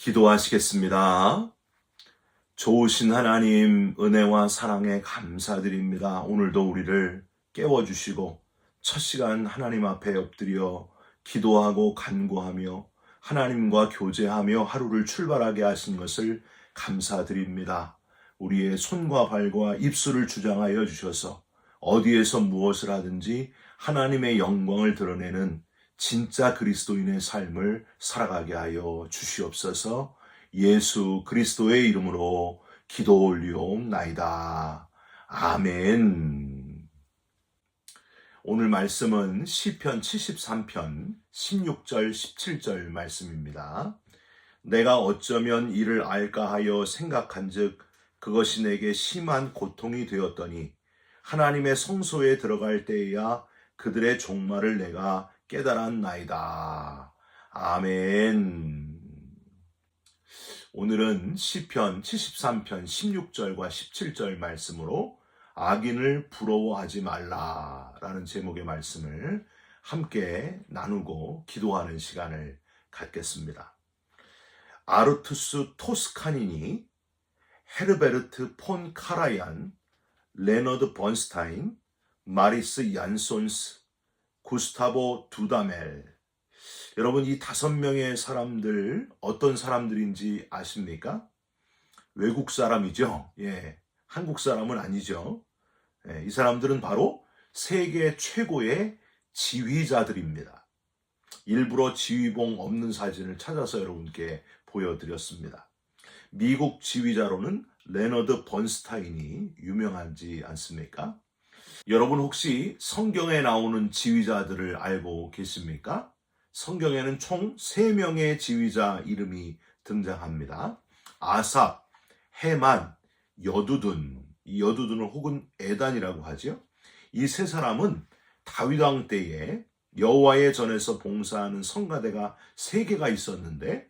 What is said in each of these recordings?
기도하시겠습니다. 좋으신 하나님, 은혜와 사랑에 감사드립니다. 오늘도 우리를 깨워주시고 첫 시간 하나님 앞에 엎드려 기도하고 간구하며 하나님과 교제하며 하루를 출발하게 하신 것을 감사드립니다. 우리의 손과 발과 입술을 주장하여 주셔서 어디에서 무엇을 하든지 하나님의 영광을 드러내는 진짜 그리스도인의 삶을 살아가게 하여 주시옵소서. 예수 그리스도의 이름으로 기도 올리옵나이다. 아멘. 오늘 말씀은 시편 73편 16절 17절 말씀입니다. 내가 어쩌면 이를 알까 하여 생각한즉 그것이 내게 심한 고통이 되었더니 하나님의 성소에 들어갈 때에야 그들의 종말을 내가 깨달았나이다. 아멘. 오늘은 시편 73편 16절과 17절 말씀으로 악인을 부러워하지 말라라는 제목의 말씀을 함께 나누고 기도하는 시간을 갖겠습니다. 아르투스 토스카니니, 헤르베르트 폰 카라얀, 레너드 번스타인, 마리스 얀손스, 구스타보 두다멜. 여러분, 이 5명의 사람들 어떤 사람들인지 아십니까? 외국 사람이죠. 한국 사람은 아니죠. 이 사람들은 바로 세계 최고의 지휘자들입니다. 일부러 지휘봉 없는 사진을 찾아서 여러분께 보여드렸습니다. 미국 지휘자로는 레너드 번스타인이 유명하지 않습니까? 여러분 혹시 성경에 나오는 지휘자들을 알고 계십니까? 성경에는 총 3명의 지휘자 이름이 등장합니다. 아삽, 헤만, 여두둔. 이 여두둔을 혹은 에단이라고 하죠. 이 3사람은 다윗 왕 때에 여호와의 전에서 봉사하는 성가대가 3개가 있었는데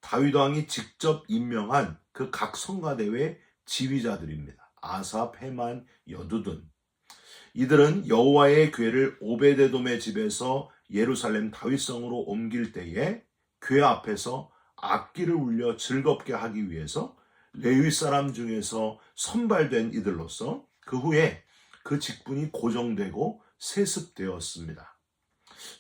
다윗 왕이 직접 임명한 그 각 성가대의 지휘자들입니다. 아삽, 헤만, 여두둔. 이들은 여호와의 궤를 오베데돔의 집에서 예루살렘 다윗성으로 옮길 때에 궤 앞에서 악기를 울려 즐겁게 하기 위해서 레위 사람 중에서 선발된 이들로서 그 후에 그 직분이 고정되고 세습되었습니다.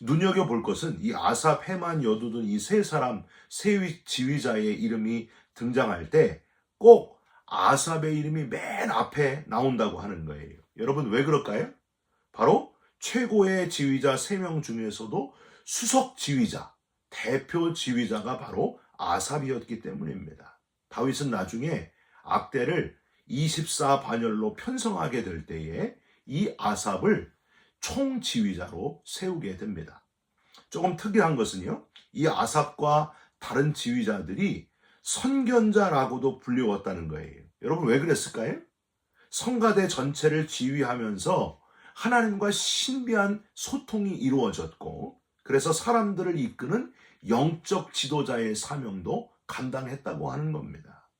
눈여겨볼 것은 이 아삽, 헤만, 여두둔 이 3사람, 3 지휘자의 이름이 등장할 때 꼭 아삽의 이름이 맨 앞에 나온다고 하는 거예요. 여러분 왜 그럴까요? 바로 최고의 지휘자 3명 중에서도 수석 지휘자, 대표 지휘자가 바로 아삽이었기 때문입니다. 다윗은 나중에 악대를 24반열로 편성하게 될 때에 이 아삽을 총지휘자로 세우게 됩니다. 조금 특이한 것은요, 이 아삽과 다른 지휘자들이 선견자라고도 불리웠다는 거예요. 여러분 왜 그랬을까요? 성가대 전체를 지휘하면서 하나님과 신비한 소통이 이루어졌고, 그래서 사람들을 이끄는 영적 지도자의 사명도 감당했다고 하는 겁니다.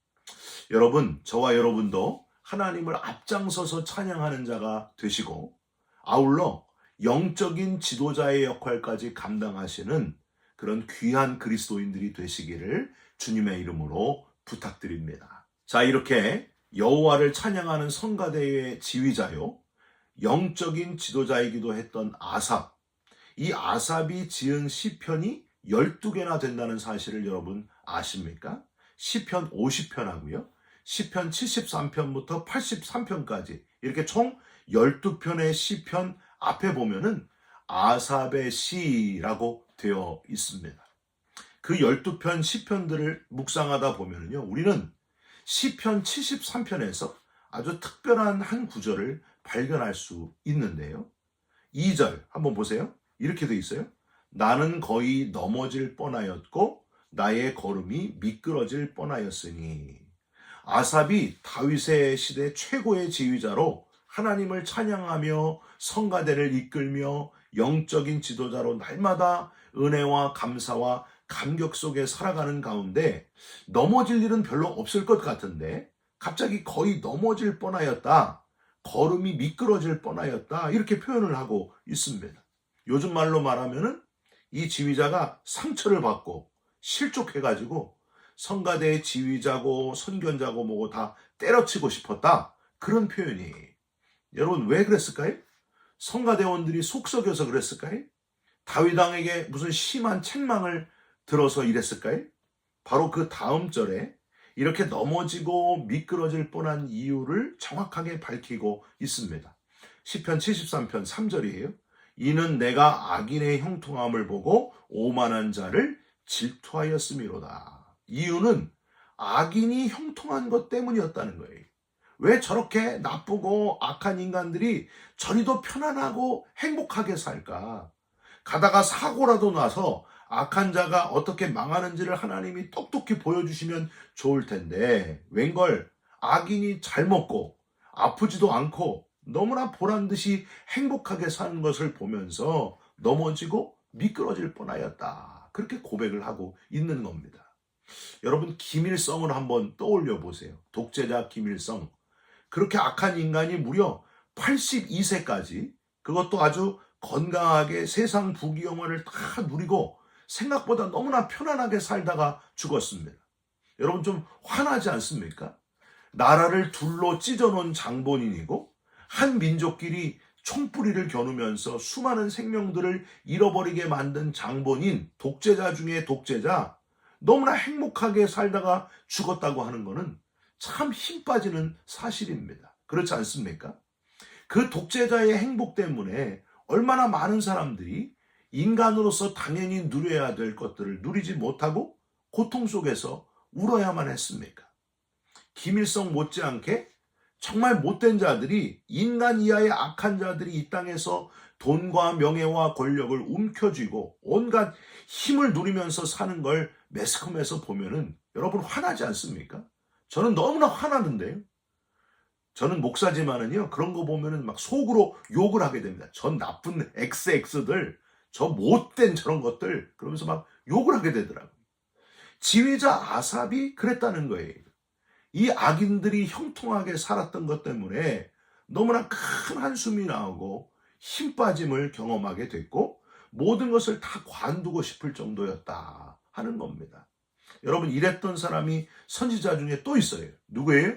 여러분, 저와 여러분도 하나님을 앞장서서 찬양하는 자가 되시고 아울러 영적인 지도자의 역할까지 감당하시는 그런 귀한 그리스도인들이 되시기를 주님의 이름으로 부탁드립니다. 자, 이렇게 여호와를 찬양하는 성가대의 지휘자요, 영적인 지도자이기도 했던 아삽, 이 아삽이 지은 시편이 12개나 된다는 사실을 여러분 아십니까? 시편 50편하고요, 시편 73편부터 83편까지 이렇게 총 12편의 시편 앞에 보면은 아삽의 시라고 되어 있습니다. 그 12편 시편들을 묵상하다 보면은요, 우리는 시편 73편에서 아주 특별한 한 구절을 발견할 수 있는데요. 2절 한번 보세요. 이렇게 돼 있어요. 나는 거의 넘어질 뻔하였고 나의 걸음이 미끄러질 뻔하였으니. 아삽이 다윗의 시대 최고의 지휘자로 하나님을 찬양하며 성가대를 이끌며 영적인 지도자로 날마다 은혜와 감사와 감격 속에 살아가는 가운데 넘어질 일은 별로 없을 것 같은데 갑자기 거의 넘어질 뻔하였다, 걸음이 미끄러질 뻔하였다, 이렇게 표현을 하고 있습니다. 요즘 말로 말하면은 이 지휘자가 상처를 받고 실족해가지고 성가대의 지휘자고 선견자고 뭐고 다 때려치고 싶었다. 그런 표현이. 여러분 왜 그랬을까요? 성가대원들이 속썩여서 그랬을까요? 다윗 왕에게 무슨 심한 책망을 들어서 이랬을까요? 바로 그 다음 절에 이렇게 넘어지고 미끄러질 뻔한 이유를 정확하게 밝히고 있습니다. 시편 73편 3절이에요. 이는 내가 악인의 형통함을 보고 오만한 자를 질투하였음이로다. 이유는 악인이 형통한 것 때문이었다는 거예요. 왜 저렇게 나쁘고 악한 인간들이 저리도 편안하고 행복하게 살까? 가다가 사고라도 나서 악한 자가 어떻게 망하는지를 하나님이 똑똑히 보여주시면 좋을 텐데 웬걸 악인이 잘 먹고 아프지도 않고 너무나 보란듯이 행복하게 사는 것을 보면서 넘어지고 미끄러질 뻔하였다. 그렇게 고백을 하고 있는 겁니다. 여러분 김일성을 한번 떠올려 보세요. 독재자 김일성. 그렇게 악한 인간이 무려 82세까지 그것도 아주 건강하게 세상 부귀영화를 다 누리고 생각보다 너무나 편안하게 살다가 죽었습니다. 여러분 좀 화나지 않습니까? 나라를 둘로 찢어놓은 장본인이고 한 민족끼리 총뿌리를 겨누면서 수많은 생명들을 잃어버리게 만든 장본인, 독재자 중에 독재자, 너무나 행복하게 살다가 죽었다고 하는 것은 참 힘 빠지는 사실입니다. 그렇지 않습니까? 그 독재자의 행복 때문에 얼마나 많은 사람들이 인간으로서 당연히 누려야 될 것들을 누리지 못하고 고통 속에서 울어야만 했습니까? 김일성 못지않게 정말 못된 자들이 인간 이하의 악한 자들이 이 땅에서 돈과 명예와 권력을 움켜쥐고 온갖 힘을 누리면서 사는 걸 매스컴에서 보면은 여러분 화나지 않습니까? 저는 너무나 화나는데요. 저는 목사지만은요 그런 거 보면은 막 속으로 욕을 하게 됩니다. 전 나쁜 XX들, 저 못된 저런 것들 그러면서 막 욕을 하게 되더라고요. 지휘자 아삽이 그랬다는 거예요. 이 악인들이 형통하게 살았던 것 때문에 너무나 큰 한숨이 나오고 힘 빠짐을 경험하게 됐고 모든 것을 다 관두고 싶을 정도였다 하는 겁니다. 여러분 이랬던 사람이 선지자 중에 또 있어요. 누구예요?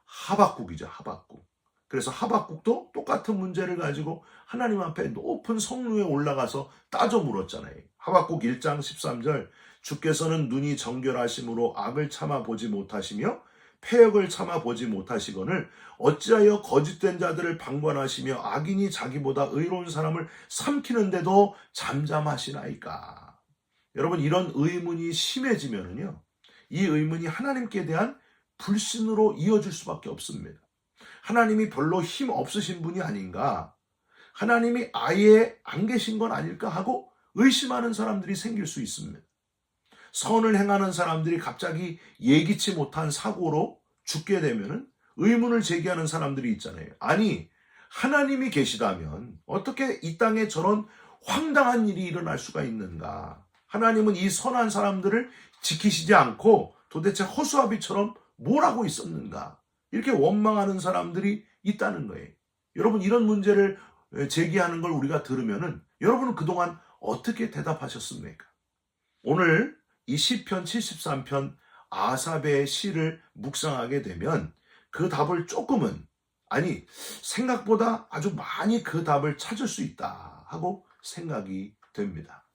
하박국이죠. 하박국. 그래서 하박국도 똑같은 문제를 가지고 하나님 앞에 높은 성루에 올라가서 따져 물었잖아요. 하박국 1장 13절 주께서는 눈이 정결하심으로 악을 참아 보지 못하시며 패역을 참아 보지 못하시거늘 어찌하여 거짓된 자들을 방관하시며 악인이 자기보다 의로운 사람을 삼키는데도 잠잠하시나이까. 여러분 이런 의문이 심해지면은요 이 의문이 하나님께 대한 불신으로 이어질 수밖에 없습니다. 하나님이 별로 힘 없으신 분이 아닌가, 하나님이 아예 안 계신 건 아닐까 하고 의심하는 사람들이 생길 수 있습니다. 선을 행하는 사람들이 갑자기 예기치 못한 사고로 죽게 되면 의문을 제기하는 사람들이 있잖아요. 아니 하나님이 계시다면 어떻게 이 땅에 저런 황당한 일이 일어날 수가 있는가. 하나님은 이 선한 사람들을 지키시지 않고 도대체 허수아비처럼 뭘 하고 있었는가. 이렇게 원망하는 사람들이 있다는 거예요. 여러분 이런 문제를 제기하는 걸 우리가 들으면은 여러분은 그동안 어떻게 대답하셨습니까? 오늘 이 시편 73편 아삽의 시를 묵상하게 되면 그 답을 조금은 아니 생각보다 아주 많이 그 답을 찾을 수 있다 하고 생각이 됩니다.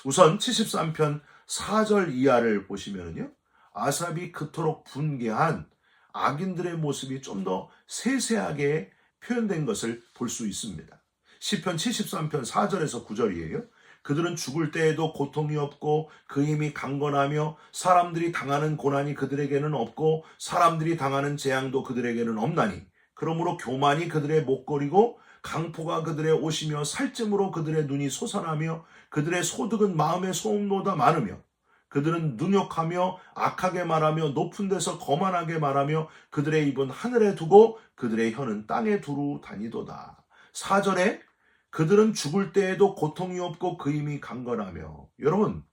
우선 73편 4절 이하를 보시면요. 아삽이 그토록 분개한 악인들의 모습이 좀 더 세세하게 표현된 것을 볼 수 있습니다. 시편 73편 4절에서 9절이에요. 그들은 죽을 때에도 고통이 없고 그 힘이 강건하며 사람들이 당하는 고난이 그들에게는 없고 사람들이 당하는 재앙도 그들에게는 없나니 그러므로 교만이 그들의 목걸이고 강포가 그들의 옷이며 살찜으로 그들의 눈이 솟아나며 그들의 소득은 마음의 소음보다 많으며 그들은 능욕하며 악하게 말하며 높은 데서 거만하게 말하며 그들의 입은 하늘에 두고 그들의 혀는 땅에 두루 다니도다. 4절에 그들은 죽을 때에도 고통이 없고 그 힘이 강건하며. 여러분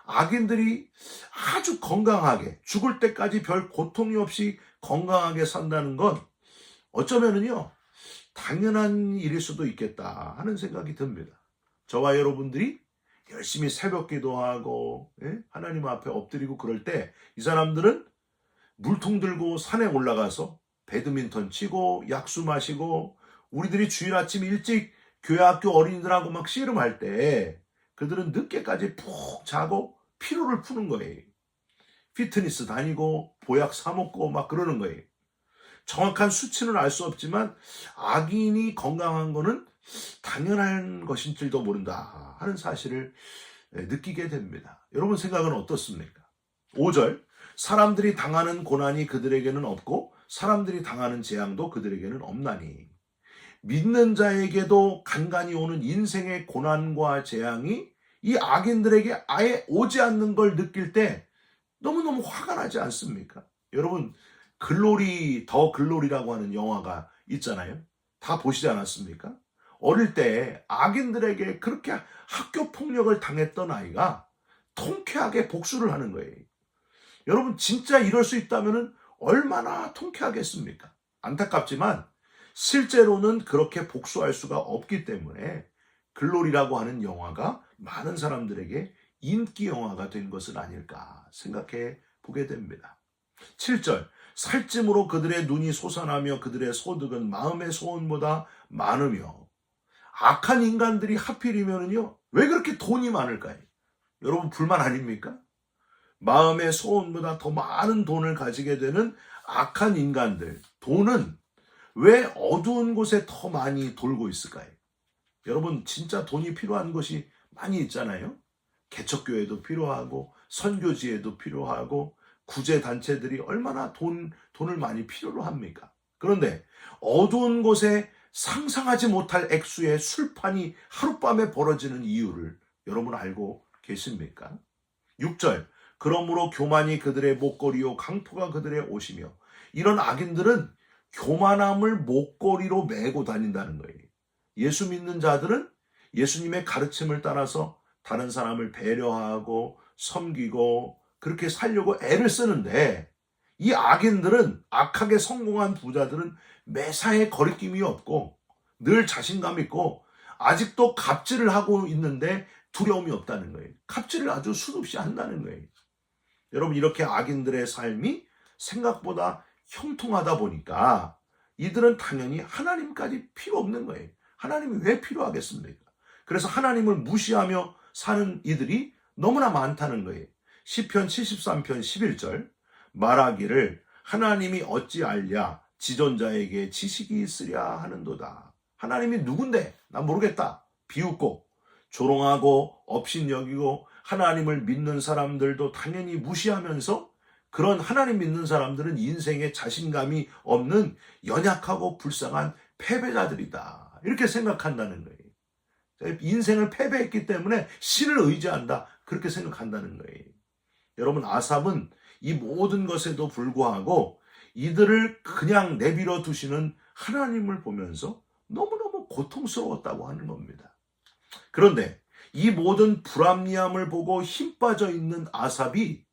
악인들이 아주 건강하게 죽을 때까지 별 고통이 없이 건강하게 산다는 건 어쩌면은요 당연한 일일 수도 있겠다 하는 생각이 듭니다. 저와 여러분들이 열심히 새벽 기도하고 하나님 앞에 엎드리고 그럴 때 이 사람들은 물통 들고 산에 올라가서 배드민턴 치고 약수 마시고 우리들이 주일 아침 일찍 교회 학교 어린이들하고 막 씨름할 때 그들은 늦게까지 푹 자고 피로를 푸는 거예요. 피트니스 다니고 보약 사 먹고 막 그러는 거예요. 정확한 수치는 알 수 없지만 악인이 건강한 거는 당연한 것인 줄도 모른다 하는 사실을 느끼게 됩니다. 여러분 생각은 어떻습니까? 5절 사람들이 당하는 고난이 그들에게는 없고 사람들이 당하는 재앙도 그들에게는 없나니 믿는 자에게도 간간히 오는 인생의 고난과 재앙이 이 악인들에게 아예 오지 않는 걸 느낄 때 너무너무 화가 나지 않습니까? 여러분 글로리 더 글로리라고 하는 영화가 있잖아요. 다 보시지 않았습니까? 어릴 때 악인들에게 그렇게 학교 폭력을 당했던 아이가 통쾌하게 복수를 하는 거예요. 여러분 진짜 이럴 수 있다면 얼마나 통쾌하겠습니까? 안타깝지만 실제로는 그렇게 복수할 수가 없기 때문에 글로리라고 하는 영화가 많은 사람들에게 인기 영화가 된 것은 아닐까 생각해 보게 됩니다. 7절 살찜으로 그들의 눈이 솟아나며 그들의 소득은 마음의 소원보다 많으며 악한 인간들이 하필이면요 왜 그렇게 돈이 많을까요? 여러분 불만 아닙니까? 마음의 소원보다 더 많은 돈을 가지게 되는 악한 인간들, 돈은 왜 어두운 곳에 더 많이 돌고 있을까요? 여러분 진짜 돈이 필요한 것이 많이 있잖아요. 개척교회도 필요하고 선교지에도 필요하고 구제단체들이 얼마나 돈을 많이 필요로 합니까? 그런데 어두운 곳에 상상하지 못할 액수의 술판이 하룻밤에 벌어지는 이유를 여러분 알고 계십니까? 6절 그러므로 교만이 그들의 목걸이요 강포가 그들의 옷이며 이런 악인들은 교만함을 목걸이로 메고 다닌다는 거예요. 예수 믿는 자들은 예수님의 가르침을 따라서 다른 사람을 배려하고 섬기고 그렇게 살려고 애를 쓰는데 이 악인들은 악하게 성공한 부자들은 매사에 거리낌이 없고 늘 자신감 있고 아직도 갑질을 하고 있는데 두려움이 없다는 거예요. 갑질을 아주 수없이 한다는 거예요. 여러분 이렇게 악인들의 삶이 생각보다 형통하다 보니까 이들은 당연히 하나님까지 필요 없는 거예요. 하나님이 왜 필요하겠습니까? 그래서 하나님을 무시하며 사는 이들이 너무나 많다는 거예요. 시편 73편 11절 말하기를 하나님이 어찌 알랴 지존자에게 지식이 있으랴 하는도다. 하나님이 누군데? 난 모르겠다. 비웃고 조롱하고 업신여기고 하나님을 믿는 사람들도 당연히 무시하면서 그런 하나님 믿는 사람들은 인생에 자신감이 없는 연약하고 불쌍한 패배자들이다. 이렇게 생각한다는 거예요. 인생을 패배했기 때문에 신을 의지한다. 그렇게 생각한다는 거예요. 여러분 아삽은 이 모든 것에도 불구하고 이들을 그냥 내버려 두시는 하나님을 보면서 너무너무 고통스러웠다고 하는 겁니다. 그런데 이 모든 불합리함을 보고 힘 빠져 있는 아삽이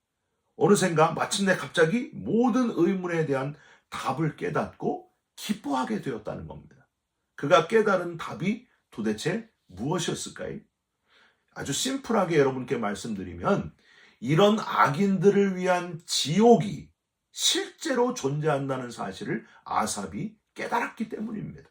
어느샌가 마침내 갑자기 모든 의문에 대한 답을 깨닫고 기뻐하게 되었다는 겁니다. 그가 깨달은 답이 도대체 무엇이었을까요? 아주 심플하게 여러분께 말씀드리면 이런 악인들을 위한 지옥이 실제로 존재한다는 사실을 아삽이 깨달았기 때문입니다.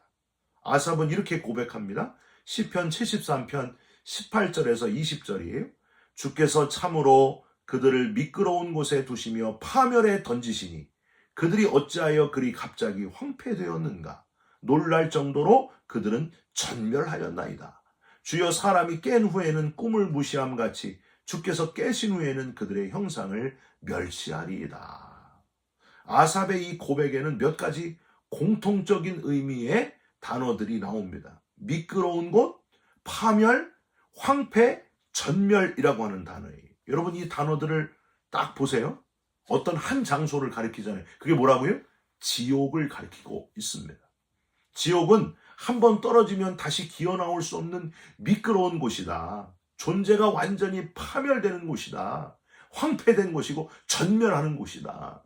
아삽은 이렇게 고백합니다. 시편 73편 18절에서 20절이에요. 주께서 참으로 그들을 미끄러운 곳에 두시며 파멸에 던지시니 그들이 어찌하여 그리 갑자기 황폐되었는가. 놀랄 정도로 그들은 전멸하였나이다. 주여 사람이 깬 후에는 꿈을 무시함 같이 주께서 깨신 후에는 그들의 형상을 멸시하리이다. 아삽의 이 고백에는 몇 가지 공통적인 의미의 단어들이 나옵니다. 미끄러운 곳, 파멸, 황폐, 전멸이라고 하는 단어예요. 여러분 이 단어들을 딱 보세요. 어떤 한 장소를 가리키잖아요. 그게 뭐라고요? 지옥을 가리키고 있습니다. 지옥은 한번 떨어지면 다시 기어 나올 수 없는 미끄러운 곳이다. 존재가 완전히 파멸되는 곳이다. 황폐된 곳이고 전멸하는 곳이다.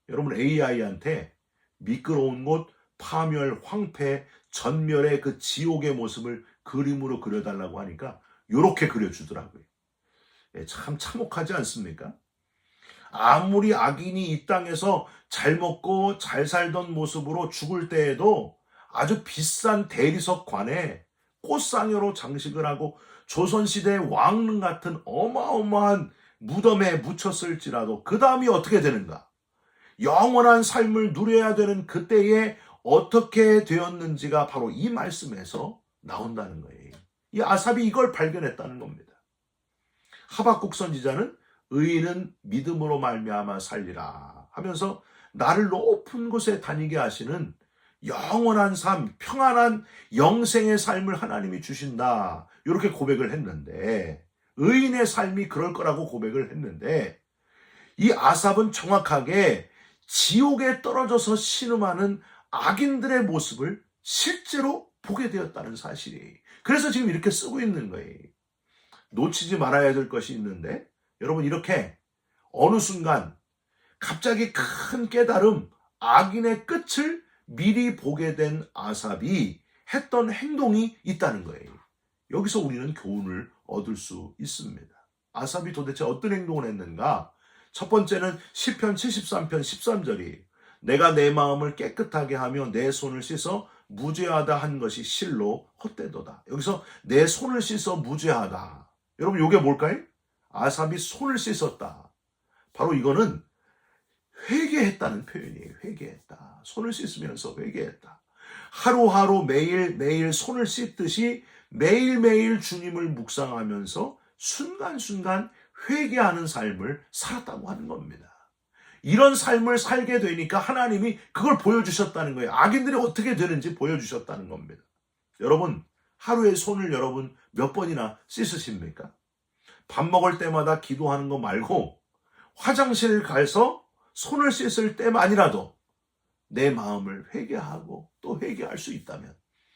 여러분 AI한테 미끄러운 곳, 파멸, 황폐, 전멸의 그 지옥의 모습을 그림으로 그려달라고 하니까 요렇게 그려주더라고요. 참 참혹하지 않습니까? 아무리 악인이 이 땅에서 잘 먹고 잘 살던 모습으로 죽을 때에도 아주 비싼 대리석관에 꽃상여로 장식을 하고 조선시대 왕릉 같은 어마어마한 무덤에 묻혔을지라도 그 다음이 어떻게 되는가? 영원한 삶을 누려야 되는 그때에 어떻게 되었는지가 바로 이 말씀에서 나온다는 거예요. 이 아삽이 이걸 발견했다는 겁니다. 하박국 선지자는 의인은 믿음으로 말미암아 살리라 하면서 나를 높은 곳에 다니게 하시는 영원한 삶, 평안한 영생의 삶을 하나님이 주신다. 이렇게 고백을 했는데 의인의 삶이 그럴 거라고 고백을 했는데 이 아삽은 정확하게 지옥에 떨어져서 신음하는 악인들의 모습을 실제로 보게 되었다는 사실이. 그래서 지금 이렇게 쓰고 있는 거예요. 놓치지 말아야 될 것이 있는데 여러분 이렇게 어느 순간 갑자기 큰 깨달음, 악인의 끝을 미리 보게 된 아삽이 했던 행동이 있다는 거예요. 여기서 우리는 교훈을 얻을 수 있습니다. 아삽이 도대체 어떤 행동을 했는가? 첫 번째는 시편 73편 13절이 내가 내 마음을 깨끗하게 하며 내 손을 씻어 무죄하다 한 것이 실로 헛되도다. 여기서 내 손을 씻어 무죄하다. 여러분 이게 뭘까요? 아삽이 손을 씻었다. 바로 이거는 회개했다는 표현이에요. 회개했다. 손을 씻으면서 회개했다. 하루하루 매일매일 손을 씻듯이 매일매일 주님을 묵상하면서 순간순간 회개하는 삶을 살았다고 하는 겁니다. 이런 삶을 살게 되니까 하나님이 그걸 보여주셨다는 거예요. 악인들이 어떻게 되는지 보여주셨다는 겁니다. 여러분, 하루에 손을 여러분 몇 번이나 씻으십니까? 밥 먹을 때마다 기도하는 거 말고 화장실 가서 손을 씻을 때만이라도 내 마음을 회개하고 또 회개할 수 있다면,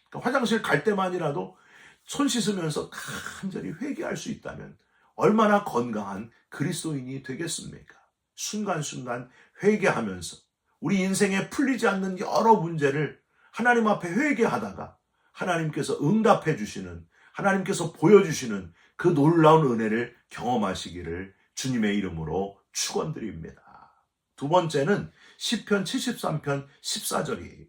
그러니까 화장실 갈 때만이라도 손 씻으면서 간절히 회개할 수 있다면 얼마나 건강한 그리스도인이 되겠습니까? 순간순간 회개하면서 우리 인생에 풀리지 않는 여러 문제를 하나님 앞에 회개하다가 하나님께서 응답해 주시는, 하나님께서 보여주시는 그 놀라운 은혜를 경험하시기를 주님의 이름으로 축원드립니다. 두 번째는 시편 73편 14절이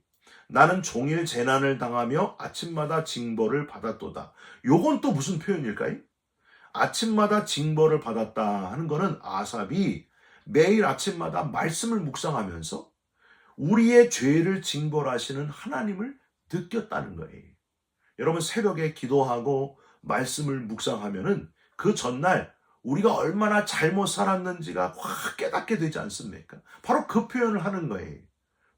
나는 종일 재난을 당하며 아침마다 징벌을 받았도다. 요건 또 무슨 표현일까요? 아침마다 징벌을 받았다 하는 거는 아삽이 매일 아침마다 말씀을 묵상하면서 우리의 죄를 징벌하시는 하나님을 느꼈다는 거예요. 여러분 새벽에 기도하고 말씀을 묵상하면은 그 전날 우리가 얼마나 잘못 살았는지가 확 깨닫게 되지 않습니까? 바로 그 표현을 하는 거예요.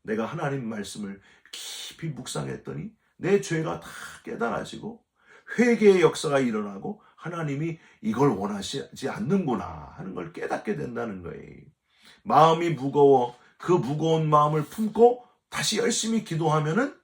내가 하나님 말씀을 깊이 묵상했더니 내 죄가 다 깨달아지고 회개의 역사가 일어나고 하나님이 이걸 원하시지 않는구나 하는 걸 깨닫게 된다는 거예요. 마음이 무거워 그 무거운 마음을 품고 다시 열심히 기도하면은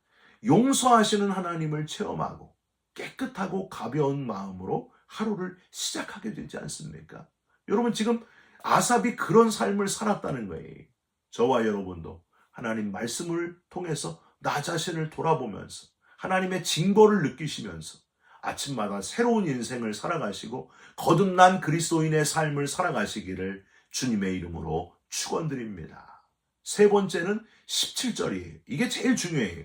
용서하시는 하나님을 체험하고 깨끗하고 가벼운 마음으로 하루를 시작하게 되지 않습니까? 여러분 지금 아삽이 그런 삶을 살았다는 거예요. 저와 여러분도 하나님 말씀을 통해서 나 자신을 돌아보면서 하나님의 징벌을 느끼시면서 아침마다 새로운 인생을 살아가시고 거듭난 그리스도인의 삶을 살아가시기를 주님의 이름으로 축원드립니다. 세 번째는 17절이에요. 이게 제일 중요해요.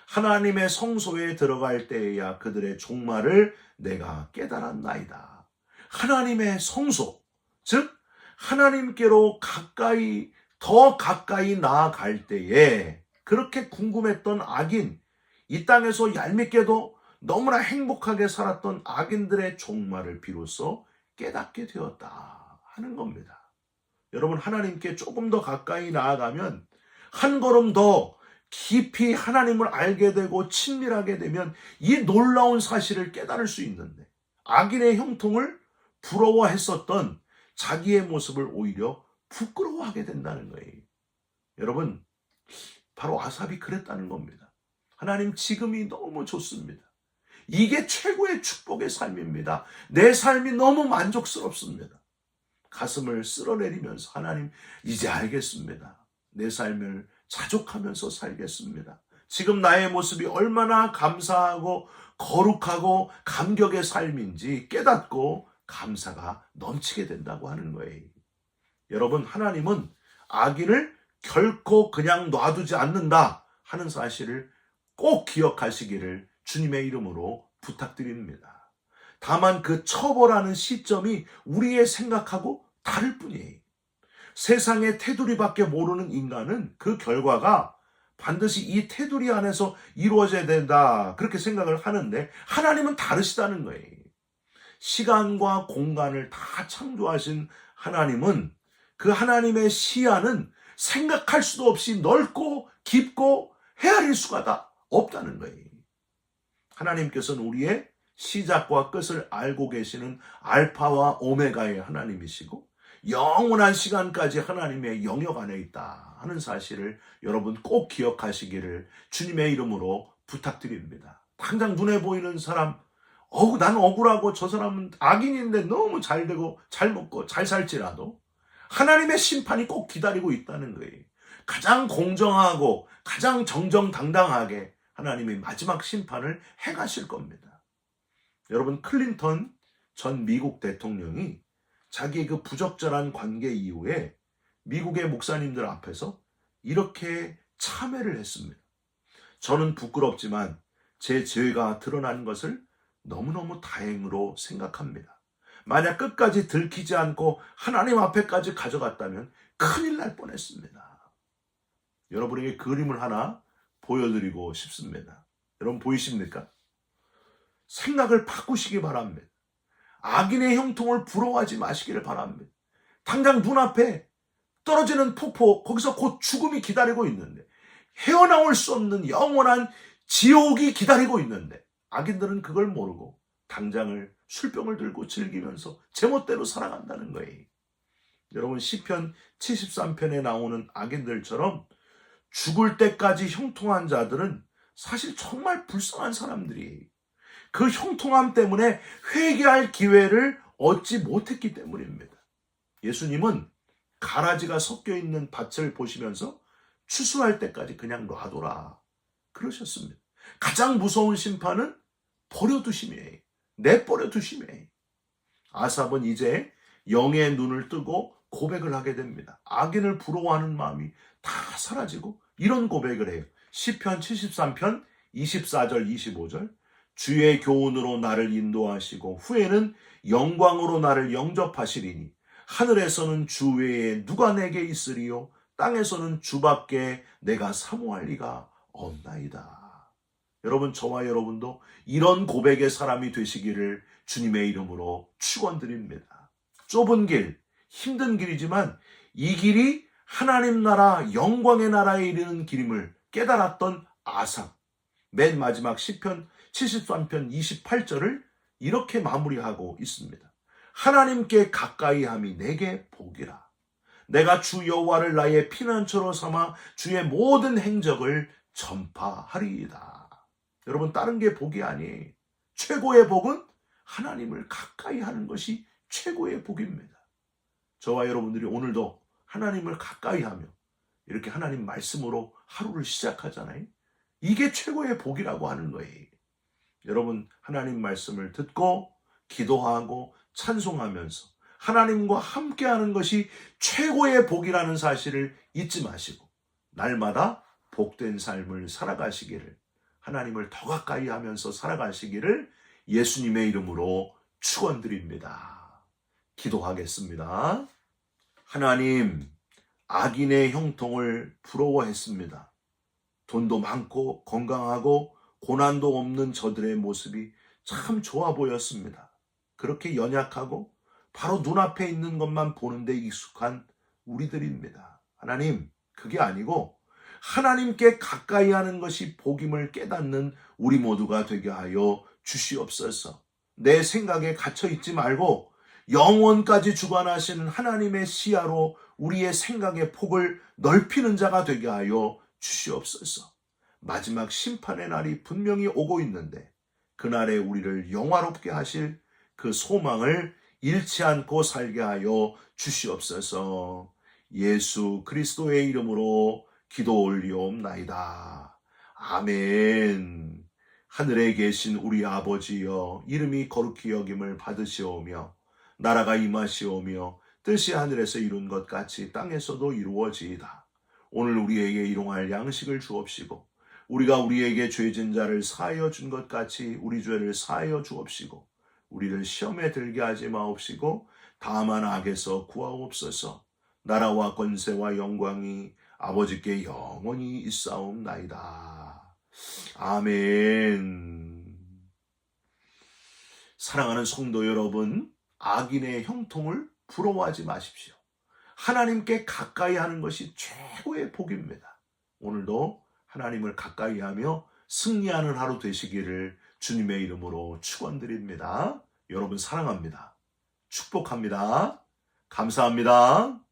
하나님의 성소에 들어갈 때에야 그들의 종말을 내가 깨달았나이다. 하나님의 성소, 즉 하나님께로 더 가까이 나아갈 때에 그렇게 궁금했던 악인, 이 땅에서 얄밉게도 너무나 행복하게 살았던 악인들의 종말을 비로소 깨닫게 되었다 하는 겁니다. 여러분 하나님께 조금 더 가까이 나아가면 한 걸음 더 깊이 하나님을 알게 되고 친밀하게 되면 이 놀라운 사실을 깨달을 수 있는데 악인의 형통을 부러워했었던 자기의 모습을 오히려 부끄러워하게 된다는 거예요. 여러분 바로 아삽이 그랬다는 겁니다. 하나님 지금이 너무 좋습니다. 이게 최고의 축복의 삶입니다. 내 삶이 너무 만족스럽습니다. 가슴을 쓸어내리면서 하나님 이제 알겠습니다. 내 삶을 자족하면서 살겠습니다. 지금 나의 모습이 얼마나 감사하고 거룩하고 감격의 삶인지 깨닫고 감사가 넘치게 된다고 하는 거예요. 여러분, 하나님은 악인을 결코 그냥 놔두지 않는다 하는 사실을 꼭 기억하시기를 주님의 이름으로 부탁드립니다. 다만 그 처벌하는 시점이 우리의 생각하고 다를 뿐이에요. 세상의 테두리밖에 모르는 인간은 그 결과가 반드시 이 테두리 안에서 이루어져야 된다 그렇게 생각을 하는데, 하나님은 다르시다는 거예요. 시간과 공간을 다 창조하신 하나님은, 그 하나님의 시야는 생각할 수도 없이 넓고 깊고 헤아릴 수가 다 없다는 거예요. 하나님께서는 우리의 시작과 끝을 알고 계시는 알파와 오메가의 하나님이시고 영원한 시간까지 하나님의 영역 안에 있다 하는 사실을 여러분 꼭 기억하시기를 주님의 이름으로 부탁드립니다. 당장 눈에 보이는 사람, 난 억울하고 저 사람은 악인인데 너무 잘 되고 잘 먹고 잘 살지라도 하나님의 심판이 꼭 기다리고 있다는 거예요. 가장 공정하고 가장 정정당당하게 하나님이 마지막 심판을 행하실 겁니다. 여러분, 클린턴 전 미국 대통령이 자기의 그 부적절한 관계 이후에 미국의 목사님들 앞에서 이렇게 참회를 했습니다. 저는 부끄럽지만 제 죄가 드러난 것을 너무너무 다행으로 생각합니다. 만약 끝까지 들키지 않고 하나님 앞에까지 가져갔다면 큰일 날 뻔했습니다. 여러분에게 그림을 하나 보여드리고 싶습니다. 여러분 보이십니까? 생각을 바꾸시기 바랍니다. 악인의 형통을 부러워하지 마시기를 바랍니다. 당장 눈앞에 떨어지는 폭포, 거기서 곧 죽음이 기다리고 있는데, 헤어나올 수 없는 영원한 지옥이 기다리고 있는데, 악인들은 그걸 모르고 당장을 술병을 들고 즐기면서 제멋대로 살아간다는 거예요. 여러분, 시편 73편에 나오는 악인들처럼 죽을 때까지 형통한 자들은 사실 정말 불쌍한 사람들이에요. 그 형통함 때문에 회개할 기회를 얻지 못했기 때문입니다. 예수님은 가라지가 섞여 있는 밭을 보시면서 추수할 때까지 그냥 놔둬라 그러셨습니다. 가장 무서운 심판은 버려두심이에요. 내버려두심이에요. 아삽은 이제 영의 눈을 뜨고 고백을 하게 됩니다. 악인을 부러워하는 마음이 다 사라지고 이런 고백을 해요. 시편 73편 24절 25절 주의 교훈으로 나를 인도하시고 후에는 영광으로 나를 영접하시리니 하늘에서는 주 외에 누가 내게 있으리요 땅에서는 주밖에 내가 사모할 리가 없나이다. 여러분, 저와 여러분도 이런 고백의 사람이 되시기를 주님의 이름으로 축원드립니다. 좁은 길, 힘든 길이지만 이 길이 하나님 나라, 영광의 나라에 이르는 길임을 깨달았던 아삽, 맨 마지막 시편 73편 28절을 이렇게 마무리하고 있습니다. 하나님께 가까이함이 내게 복이라. 내가 주 여호와를 나의 피난처로 삼아 주의 모든 행적을 전파하리이다. 여러분, 다른 게 복이 아니에요. 최고의 복은 하나님을 가까이 하는 것이 최고의 복입니다. 저와 여러분들이 오늘도 하나님을 가까이 하며 이렇게 하나님 말씀으로 하루를 시작하잖아요. 이게 최고의 복이라고 하는 거예요. 여러분, 하나님 말씀을 듣고 기도하고 찬송하면서 하나님과 함께하는 것이 최고의 복이라는 사실을 잊지 마시고 날마다 복된 삶을 살아가시기를, 하나님을 더 가까이 하면서 살아가시기를 예수님의 이름으로 축원드립니다. 기도하겠습니다. 하나님, 악인의 형통을 부러워했습니다. 돈도 많고 건강하고 고난도 없는 저들의 모습이 참 좋아 보였습니다. 그렇게 연약하고 바로 눈앞에 있는 것만 보는데 익숙한 우리들입니다. 하나님, 그게 아니고 하나님께 가까이 하는 것이 복임을 깨닫는 우리 모두가 되게 하여 주시옵소서. 내 생각에 갇혀 있지 말고 영원까지 주관하시는 하나님의 시야로 우리의 생각의 폭을 넓히는 자가 되게 하여 주시옵소서. 마지막 심판의 날이 분명히 오고 있는데 그날에 우리를 영화롭게 하실 그 소망을 잃지 않고 살게 하여 주시옵소서. 예수 그리스도의 이름으로 기도 올리옵나이다. 아멘. 하늘에 계신 우리 아버지여, 이름이 거룩히 여김을 받으시오며 나라가 임하시오며 뜻이 하늘에서 이룬 것 같이 땅에서도 이루어지이다. 오늘 우리에게 일용할 양식을 주옵시고 우리가 우리에게 죄진 자를 사하여 준 것 같이 우리 죄를 사하여 주옵시고 우리를 시험에 들게 하지 마옵시고 다만 악에서 구하옵소서. 나라와 권세와 영광이 아버지께 영원히 있사옵나이다. 아멘. 사랑하는 성도 여러분, 악인의 형통을 부러워하지 마십시오. 하나님께 가까이 하는 것이 최고의 복입니다. 오늘도 하나님을 가까이 하며 승리하는 하루 되시기를 주님의 이름으로 축원드립니다. 여러분 사랑합니다. 축복합니다. 감사합니다.